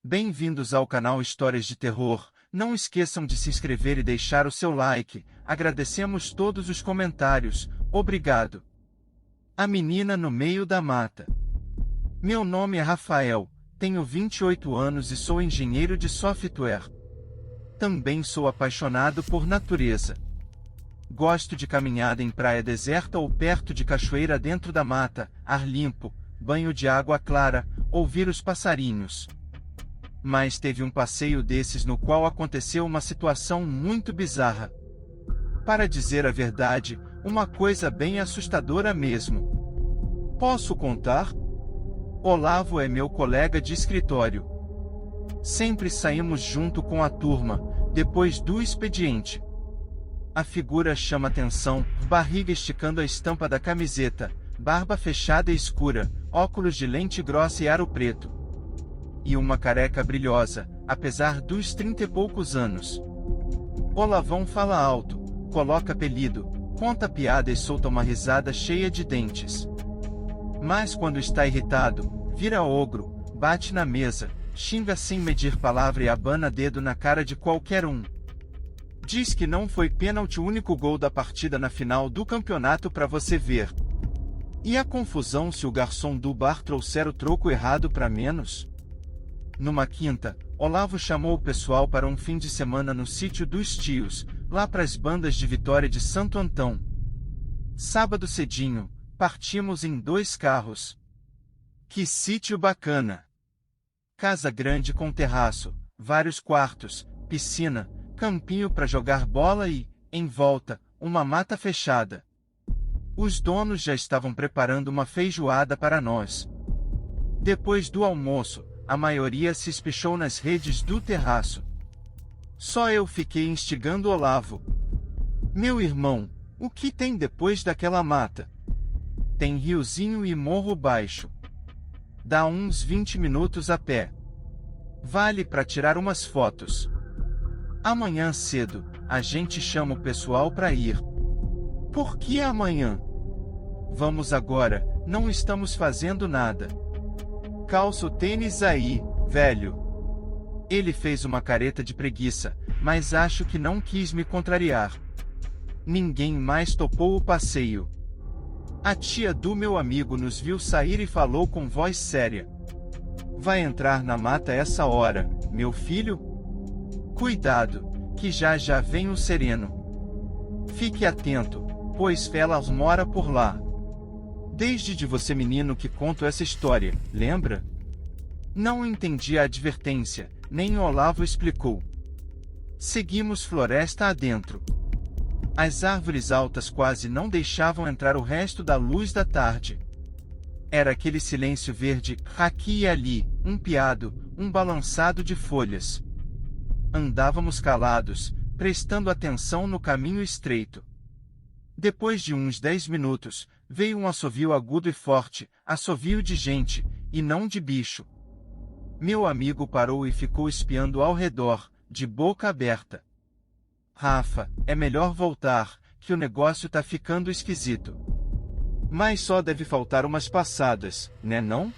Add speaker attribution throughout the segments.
Speaker 1: Bem-vindos ao canal Histórias de Terror. Não esqueçam de se inscrever e deixar o seu like. Agradecemos todos os comentários. Obrigado. A menina no meio da mata. Meu nome é Rafael, tenho 28 anos e sou engenheiro de software. Também sou apaixonado por natureza. Gosto de caminhada em praia deserta ou perto de cachoeira dentro da mata, ar limpo, banho de água clara, ouvir os passarinhos. Mas teve um passeio desses no qual aconteceu uma situação muito bizarra. Para dizer a verdade, uma coisa bem assustadora mesmo. Posso contar? Olavo é meu colega de escritório. Sempre saímos junto com a turma, depois do expediente. A figura chama atenção, barriga esticando a estampa da camiseta, barba fechada e escura, óculos de lente grossa e aro preto. E uma careca brilhosa, apesar dos 30 e poucos anos. Olavão fala alto, coloca apelido, conta piada e solta uma risada cheia de dentes. Mas quando está irritado, vira ogro, bate na mesa, xinga sem medir palavra e abana dedo na cara de qualquer um. Diz que não foi pênalti o único gol da partida na final do campeonato para você ver. E a confusão se o garçom do bar trouxer o troco errado para menos? Numa quinta, Olavo chamou o pessoal para um fim de semana no sítio dos tios, lá para as bandas de Vitória de Santo Antão. Sábado cedinho, partimos em 2 carros. Que sítio bacana! Casa grande com terraço, vários quartos, piscina, campinho para jogar bola e, em volta, uma mata fechada. Os donos já estavam preparando uma feijoada para nós. Depois do almoço, a maioria se espichou nas redes do terraço. Só eu fiquei instigando Olavo. Meu irmão, o que tem depois daquela mata? Tem riozinho e morro baixo. Dá uns 20 minutos a pé. Vale para tirar umas fotos. Amanhã cedo, a gente chama o pessoal para ir. Por que amanhã? Vamos agora, não estamos fazendo nada. Calça o tênis aí, velho. Ele fez uma careta de preguiça, mas acho que não quis me contrariar. Ninguém mais topou o passeio. A tia do meu amigo nos viu sair e falou com voz séria. Vai entrar na mata essa hora, meu filho? Cuidado, que já já vem o sereno. Fique atento, pois Felas mora por lá. Desde de você menino que conto essa história, lembra? Não entendi a advertência, nem Olavo explicou. Seguimos floresta adentro. As árvores altas quase não deixavam entrar o resto da luz da tarde. Era aquele silêncio verde, aqui e ali, um piado, um balançado de folhas. Andávamos calados, prestando atenção no caminho estreito. Depois de uns 10 minutos, veio um assovio agudo e forte, assovio de gente, e não de bicho. Meu amigo parou e ficou espiando ao redor, de boca aberta. Rafa, é melhor voltar, que o negócio tá ficando esquisito. Mas só deve faltar umas passadas, né não?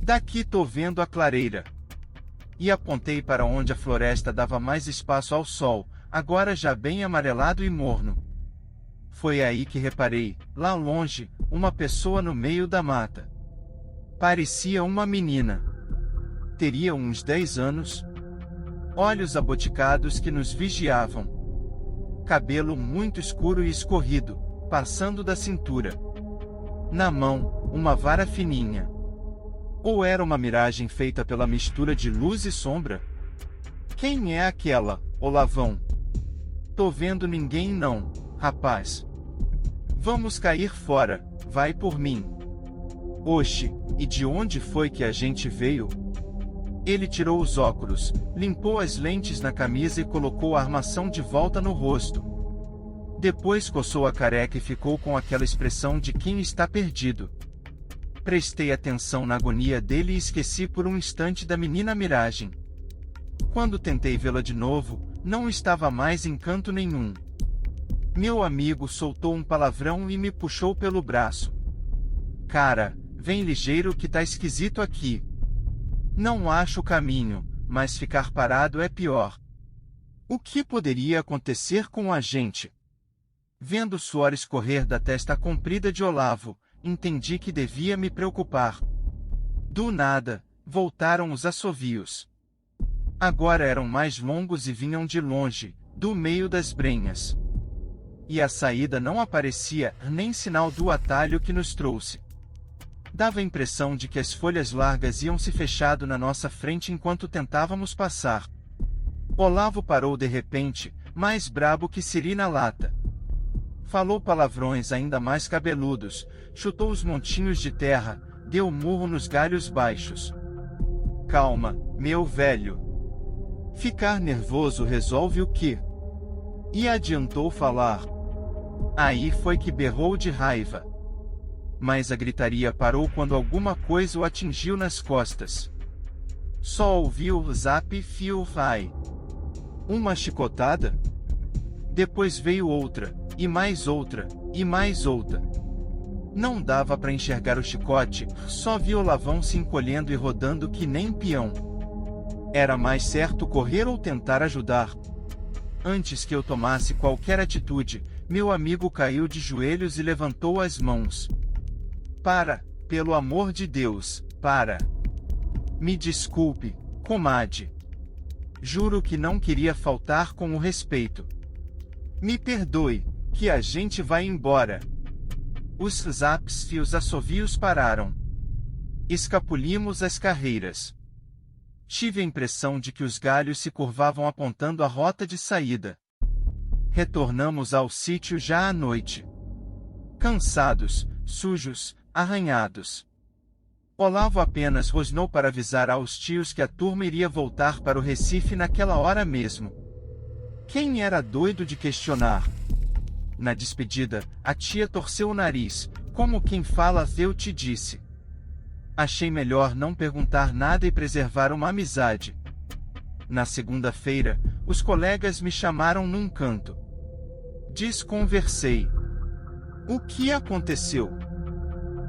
Speaker 1: Daqui tô vendo a clareira. E apontei para onde a floresta dava mais espaço ao sol, agora já bem amarelado e morno. Foi aí que reparei, lá longe, uma pessoa no meio da mata. Parecia uma menina. Teria uns 10 anos. Olhos aboticados que nos vigiavam. Cabelo muito escuro e escorrido, passando da cintura. Na mão, uma vara fininha. Ou era uma miragem feita pela mistura de luz e sombra? Quem é aquela, Olavão? Tô vendo ninguém não, rapaz. Vamos cair fora, vai por mim. Oxe, e de onde foi que a gente veio? Ele tirou os óculos, limpou as lentes na camisa e colocou a armação de volta no rosto. Depois coçou a careca e ficou com aquela expressão de quem está perdido. Prestei atenção na agonia dele e esqueci por um instante da menina miragem. Quando tentei vê-la de novo, não estava mais em canto nenhum. Meu amigo soltou um palavrão e me puxou pelo braço. Cara, vem ligeiro que tá esquisito aqui. Não acho o caminho, mas ficar parado é pior. O que poderia acontecer com a gente? Vendo o suor escorrer da testa comprida de Olavo, entendi que devia me preocupar. Do nada, voltaram os assovios. Agora eram mais longos e vinham de longe, do meio das brenhas. E a saída não aparecia, nem sinal do atalho que nos trouxe. Dava a impressão de que as folhas largas iam se fechando na nossa frente enquanto tentávamos passar. Olavo parou de repente, mais brabo que siri na lata. Falou palavrões ainda mais cabeludos, chutou os montinhos de terra, deu um murro nos galhos baixos. Calma, meu velho. Ficar nervoso resolve o quê? E adiantou falar. Aí foi que berrou de raiva. Mas a gritaria parou quando alguma coisa o atingiu nas costas. Só ouviu o zap fio vai. Uma chicotada? Depois veio outra, e mais outra, e mais outra. Não dava para enxergar o chicote, só vi o Olavão se encolhendo e rodando que nem peão. Era mais certo correr ou tentar ajudar. Antes que eu tomasse qualquer atitude, meu amigo caiu de joelhos e levantou as mãos. Para, pelo amor de Deus, para. Me desculpe, comadre. Juro que não queria faltar com o respeito. Me perdoe, que a gente vai embora. Os zaps e os assovios pararam. Escapulimos as carreiras. Tive a impressão de que os galhos se curvavam apontando a rota de saída. Retornamos ao sítio já à noite. Cansados, sujos, arranhados. Olavo apenas rosnou para avisar aos tios que a turma iria voltar para o Recife naquela hora mesmo. Quem era doido de questionar? Na despedida, a tia torceu o nariz, como quem fala eu te disse. Achei melhor não perguntar nada e preservar uma amizade. Na segunda-feira, os colegas me chamaram num canto. Desconversei. O que aconteceu?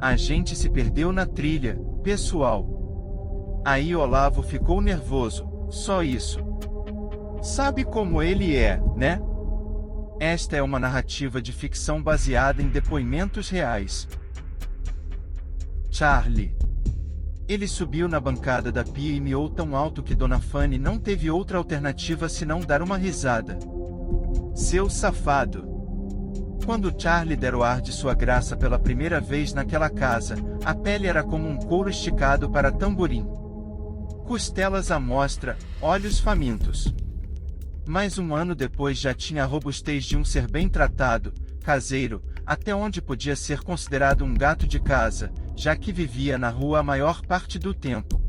Speaker 1: A gente se perdeu na trilha, pessoal. Aí Olavo ficou nervoso, só isso. Sabe como ele é, né? Esta é uma narrativa de ficção baseada em depoimentos reais. Charlie. Ele subiu na bancada da pia e miou tão alto que Dona Fanny não teve outra alternativa senão dar uma risada. Seu safado. Quando Charlie der o ar de sua graça pela primeira vez naquela casa, a pele era como um couro esticado para tamborim. Costelas à mostra, olhos famintos. Mas um ano depois já tinha a robustez de um ser bem tratado, caseiro, até onde podia ser considerado um gato de casa, já que vivia na rua a maior parte do tempo.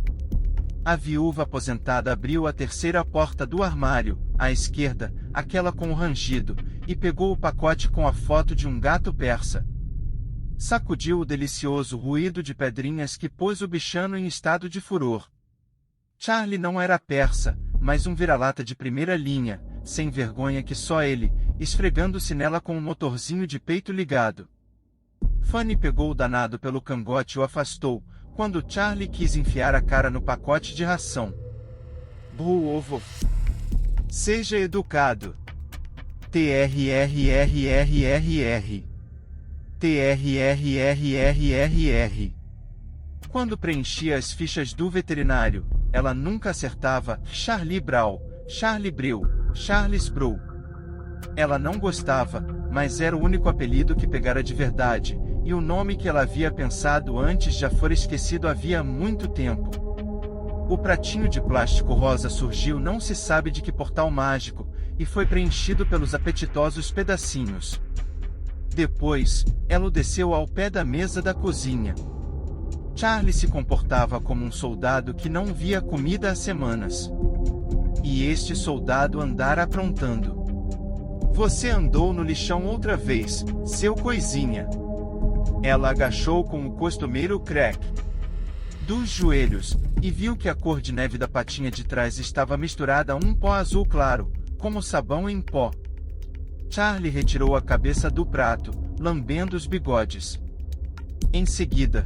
Speaker 1: A viúva aposentada abriu a terceira porta do armário, à esquerda, aquela com o rangido, e pegou o pacote com a foto de um gato persa. Sacudiu o delicioso ruído de pedrinhas que pôs o bichano em estado de furor. Charlie não era persa, mas um vira-lata de primeira linha, sem vergonha que só ele, esfregando-se nela com um motorzinho de peito ligado. Fanny pegou o danado pelo cangote e o afastou, quando Charlie quis enfiar a cara no pacote de ração. Ovo. Seja educado. TRRRRRR. TRRRRRR. Quando preenchia as fichas do veterinário, ela nunca acertava Charlie Brown, Charlie Breu, Charles Brow. Ela não gostava, mas era o único apelido que pegara de verdade, e o nome que ela havia pensado antes já fora esquecido havia muito tempo. O pratinho de plástico rosa surgiu não se sabe de que portal mágico, e foi preenchido pelos apetitosos pedacinhos. Depois, ela o desceu ao pé da mesa da cozinha. Charlie se comportava como um soldado que não via comida há semanas. E este soldado andara aprontando. Você andou no lixão outra vez, seu coisinha. Ela agachou com o costumeiro crack dos joelhos, e viu que a cor de neve da patinha de trás estava misturada a um pó azul claro, como sabão em pó. Charlie retirou a cabeça do prato, lambendo os bigodes. Em seguida,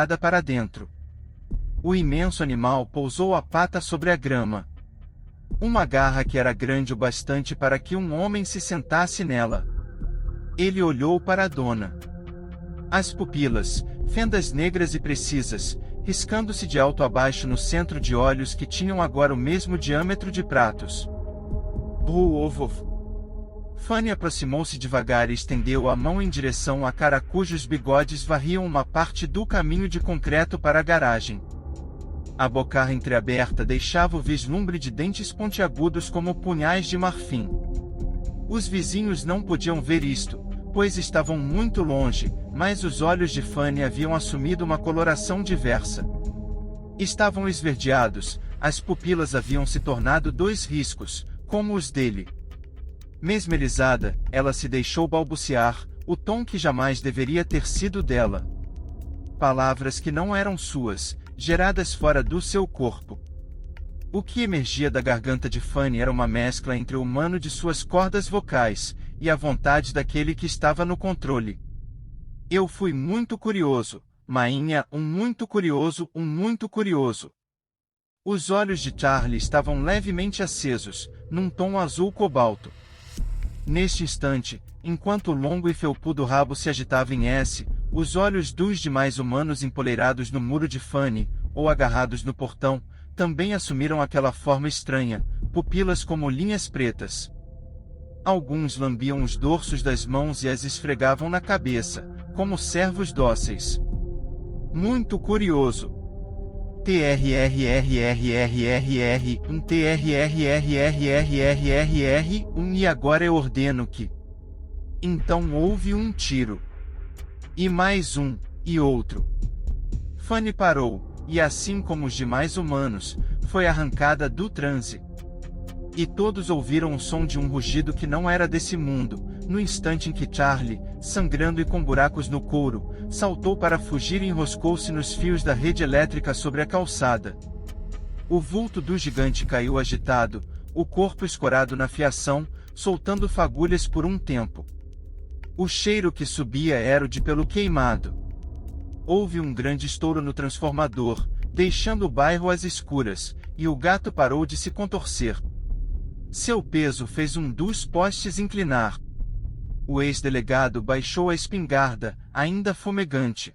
Speaker 1: virada para dentro. O imenso animal pousou a pata sobre a grama. Uma garra que era grande o bastante para que um homem se sentasse nela. Ele olhou para a dona. As pupilas, fendas negras e precisas, riscando-se de alto a baixo no centro de olhos que tinham agora o mesmo diâmetro de pratos. Fanny aproximou-se devagar e estendeu a mão em direção à cara cujos bigodes varriam uma parte do caminho de concreto para a garagem. A boca entreaberta deixava o vislumbre de dentes pontiagudos como punhais de marfim. Os vizinhos não podiam ver isto, pois estavam muito longe, mas os olhos de Fanny haviam assumido uma coloração diversa. Estavam esverdeados, as pupilas haviam se tornado 2 riscos, como os dele. Mesmerizada, ela se deixou balbuciar, o tom que jamais deveria ter sido dela. Palavras que não eram suas, geradas fora do seu corpo. O que emergia da garganta de Fanny era uma mescla entre o humano de suas cordas vocais e a vontade daquele que estava no controle. Eu fui muito curioso, mainha, muito curioso, muito curioso. Os olhos de Charlie estavam levemente acesos, num tom azul cobalto. Neste instante, enquanto o longo e felpudo rabo se agitava em S, os olhos dos demais humanos empoleirados no muro de Fanny, ou agarrados no portão, também assumiram aquela forma estranha, pupilas como linhas pretas. Alguns lambiam os dorsos das mãos e as esfregavam na cabeça, como servos dóceis. Muito curioso. TRRRRRRR, e agora eu ordeno que... Então houve um tiro. E mais um, e outro. Fanny parou, e assim como os demais humanos, foi arrancada do transe. E todos ouviram o som de um rugido que não era desse mundo, no instante em que Charlie, sangrando e com buracos no couro, saltou para fugir e enroscou-se nos fios da rede elétrica sobre a calçada. O vulto do gigante caiu agitado, o corpo escorado na fiação, soltando fagulhas por um tempo. O cheiro que subia era o de pelo queimado. Houve um grande estouro no transformador, deixando o bairro às escuras, e o gato parou de se contorcer. Seu peso fez um dos postes inclinar. O ex-delegado baixou a espingarda, ainda fumegante.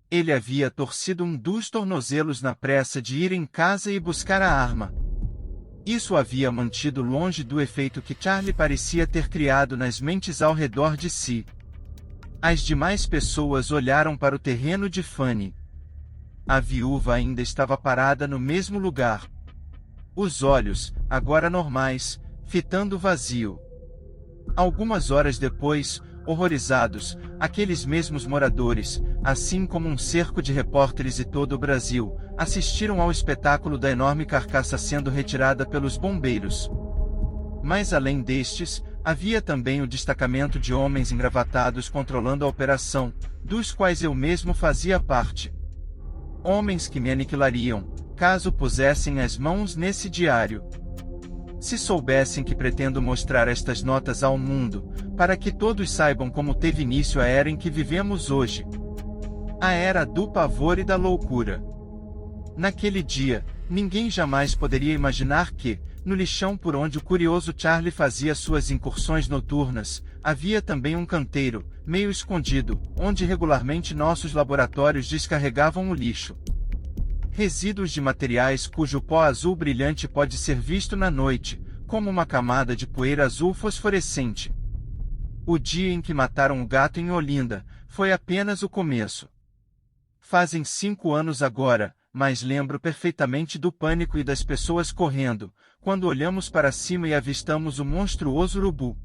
Speaker 1: Ele havia torcido um dos tornozelos na pressa de ir em casa e buscar a arma. Isso havia mantido longe do efeito que Charlie parecia ter criado nas mentes ao redor de si. As demais pessoas olharam para o terreno de Fanny. A viúva ainda estava parada no mesmo lugar. Os olhos, agora normais, fitando o vazio. Algumas horas depois, horrorizados, aqueles mesmos moradores, assim como um cerco de repórteres e todo o Brasil, assistiram ao espetáculo da enorme carcaça sendo retirada pelos bombeiros. Mas além destes, havia também o destacamento de homens engravatados controlando a operação, dos quais eu mesmo fazia parte. Homens que me aniquilariam, caso pusessem as mãos nesse diário. Se soubessem que pretendo mostrar estas notas ao mundo, para que todos saibam como teve início a era em que vivemos hoje. A era do pavor e da loucura. Naquele dia, ninguém jamais poderia imaginar que, no lixão por onde o curioso Charlie fazia suas incursões noturnas, havia também um canteiro, meio escondido, onde regularmente nossos laboratórios descarregavam o lixo. Resíduos de materiais cujo pó azul brilhante pode ser visto na noite, como uma camada de poeira azul fosforescente. O dia em que mataram o gato em Olinda, foi apenas o começo. Fazem 5 anos agora, mas lembro perfeitamente do pânico e das pessoas correndo, quando olhamos para cima e avistamos o monstruoso urubu.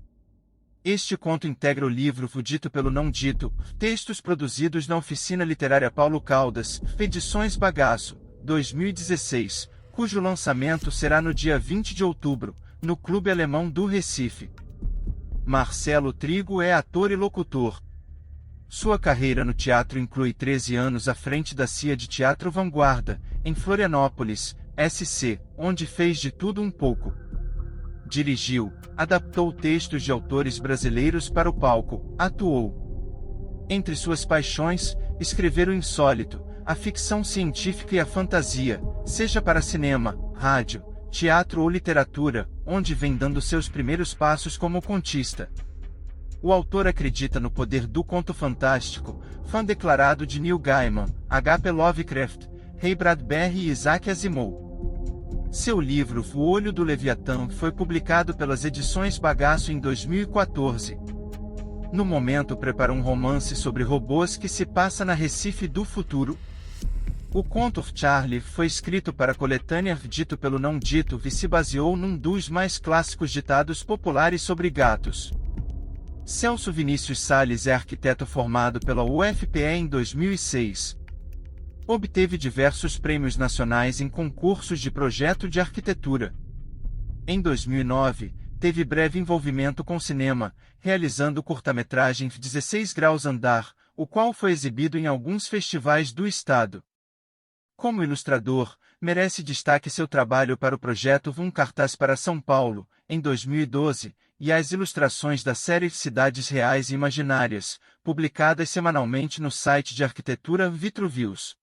Speaker 1: Este conto integra o livro O Dito pelo Não Dito, textos produzidos na Oficina Literária Paulo Caldas, Edições Bagaço, 2016, cujo lançamento será no dia 20 de outubro, no Clube Alemão do Recife. Marcelo Trigo é ator e locutor. Sua carreira no teatro inclui 13 anos à frente da CIA de Teatro Vanguarda, em Florianópolis, SC, onde fez de tudo um pouco. Dirigiu, adaptou textos de autores brasileiros para o palco, atuou. Entre suas paixões, escrever o insólito, a ficção científica e a fantasia, seja para cinema, rádio, teatro ou literatura, onde vem dando seus primeiros passos como contista. O autor acredita no poder do conto fantástico, fã declarado de Neil Gaiman, H.P. Lovecraft, Ray Bradbury e Isaac Asimov. Seu livro O Olho do Leviatã foi publicado pelas Edições Bagaço em 2014. No momento prepara um romance sobre robôs que se passa na Recife do futuro. O conto Charlie foi escrito para a coletânea Dito pelo Não Dito e se baseou num dos mais clássicos ditados populares sobre gatos. Celso Vinícius Salles é arquiteto formado pela UFPE em 2006. Obteve diversos prêmios nacionais em concursos de projeto de arquitetura. Em 2009, teve breve envolvimento com cinema, realizando o curta-metragem 16 Graus Andar, o qual foi exibido em alguns festivais do estado. Como ilustrador, merece destaque seu trabalho para o projeto Um Cartaz para São Paulo, em 2012, e as ilustrações da série Cidades Reais e Imaginárias, publicadas semanalmente no site de arquitetura Vitruvius.